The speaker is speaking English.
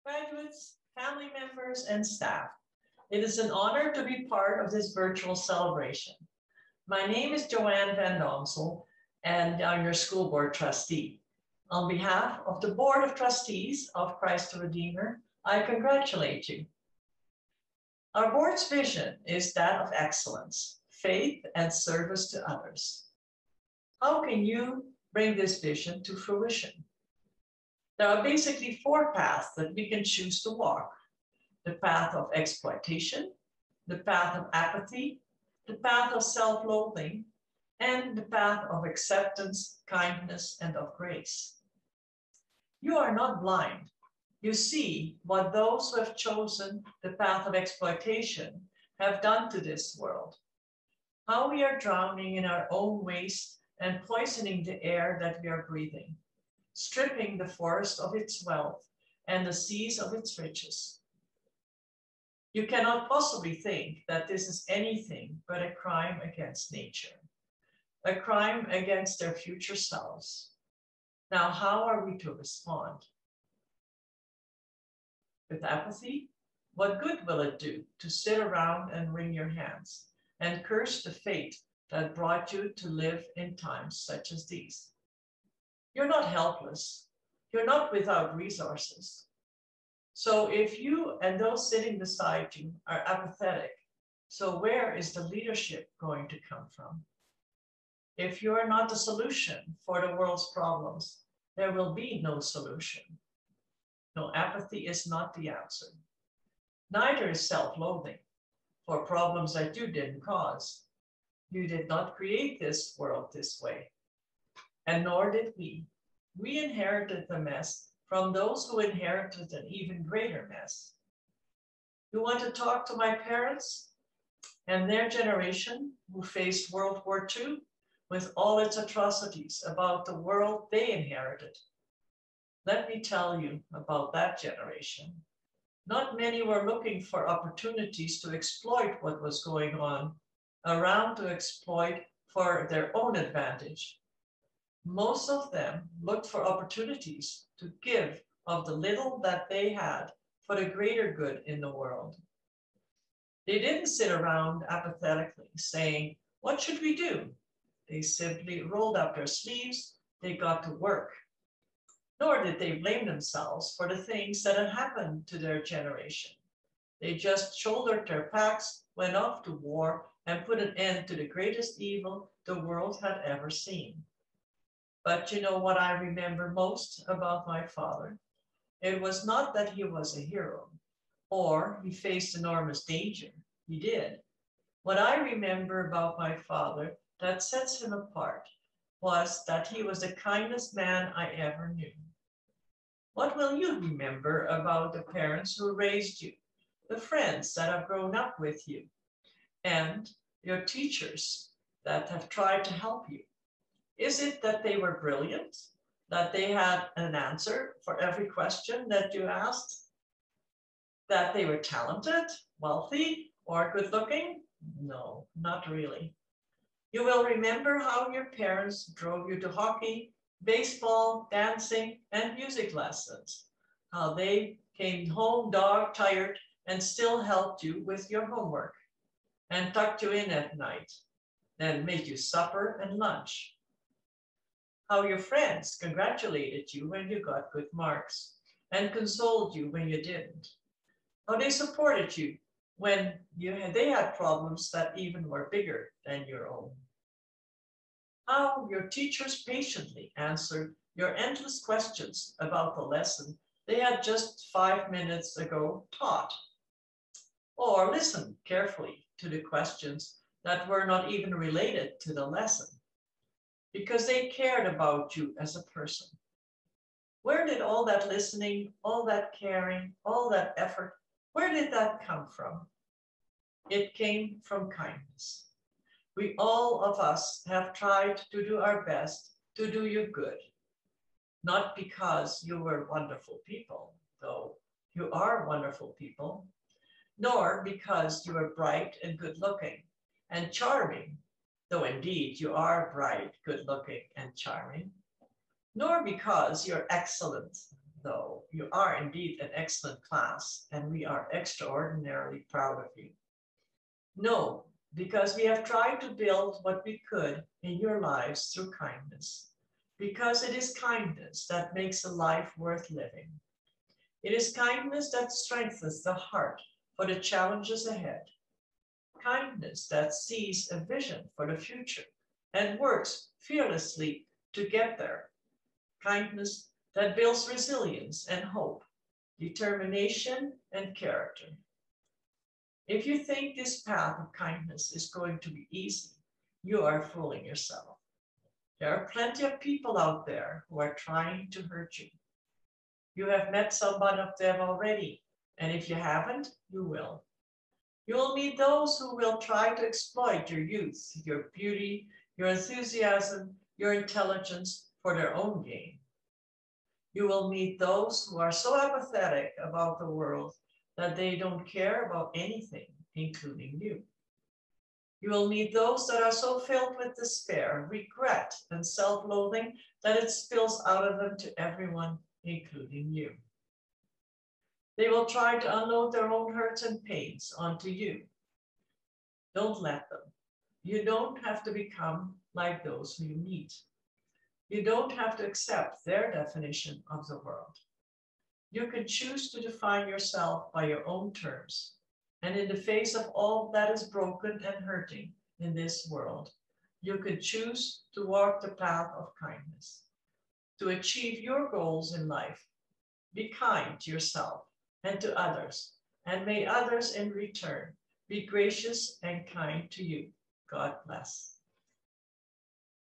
graduates, family members, and staff. It is an honor to be part of this virtual celebration. My name is Joanne Van Domsel, and I'm your school board trustee. On behalf of the Board of Trustees of Christ the Redeemer, I congratulate you. Our board's vision is that of excellence, faith, and service to others. How can you bring this vision to fruition? There are basically four paths that we can choose to walk: the path of exploitation, the path of apathy, the path of self-loathing, and the path of acceptance, kindness, and of grace. You are not blind. You see what those who have chosen the path of exploitation have done to this world. How we are drowning in our own waste and poisoning the air that we are breathing, stripping the forest of its wealth and the seas of its riches. You cannot possibly think that this is anything but a crime against nature, a crime against their future selves. Now, how are we to respond? With apathy? What good will it do to sit around and wring your hands and curse the fate that brought you to live in times such as these? You're not helpless. You're not without resources. So if you and those sitting beside you are apathetic, so where is the leadership going to come from? If you are not the solution for the world's problems, there will be no solution. No, apathy is not the answer. Neither is self-loathing for problems that you didn't cause. You did not create this world this way, and nor did we. We inherited the mess from those who inherited an even greater mess. You want to talk to my parents and their generation who faced World War II with all its atrocities about the world they inherited? Let me tell you about that generation. Not many were looking for opportunities to exploit what was going on around, to exploit for their own advantage. Most of them looked for opportunities to give of the little that they had for the greater good in the world. They didn't sit around apathetically saying, "What should we do?" They simply rolled up their sleeves, they got to work. Nor did they blame themselves for the things that had happened to their generation. They just shouldered their packs, went off to war, and put an end to the greatest evil the world had ever seen. But you know what I remember most about my father? It was not that he was a hero or he faced enormous danger. He did. What I remember about my father that sets him apart was that he was the kindest man I ever knew. What will you remember about the parents who raised you, the friends that have grown up with you, and your teachers that have tried to help you? Is it that they were brilliant, that they had an answer for every question that you asked, that they were talented, wealthy, or good looking? No, not really. You will remember how your parents drove you to hockey, baseball, dancing, and music lessons, how they came home dog-tired and still helped you with your homework and tucked you in at night, then made you supper and lunch. How your friends congratulated you when you got good marks and consoled you when you didn't. How they supported you when they had problems that even were bigger than your own. How your teachers patiently answered your endless questions about the lesson they had just 5 minutes ago taught. Or listened carefully to the questions that were not even related to the lesson, because they cared about you as a person. Where did all that listening, all that caring, all that effort, where did that come from? It came from kindness. We all of us have tried to do our best to do you good. Not because you were wonderful people, though you are wonderful people, nor because you are bright and good looking and charming, though indeed you are bright, good looking, and charming, nor because you're excellent, though, you are indeed an excellent class, and we are extraordinarily proud of you. No, because we have tried to build what we could in your lives through kindness. Because it is kindness that makes a life worth living. It is kindness that strengthens the heart for the challenges ahead. Kindness that sees a vision for the future and works fearlessly to get there. Kindness that builds resilience and hope, determination and character. If you think this path of kindness is going to be easy, you are fooling yourself. There are plenty of people out there who are trying to hurt you. You have met someone of them already, and if you haven't, you will. You will meet those who will try to exploit your youth, your beauty, your enthusiasm, your intelligence for their own gain. You will meet those who are so apathetic about the world that they don't care about anything, including you. You will meet those that are so filled with despair, regret, and self-loathing that it spills out of them to everyone, including you. They will try to unload their own hurts and pains onto you. Don't let them. You don't have to become like those who you meet. You don't have to accept their definition of the world. You can choose to define yourself by your own terms. And in the face of all that is broken and hurting in this world, you can choose to walk the path of kindness, to achieve your goals in life. Be kind to yourself and to others, and may others in return be gracious and kind to you. God bless.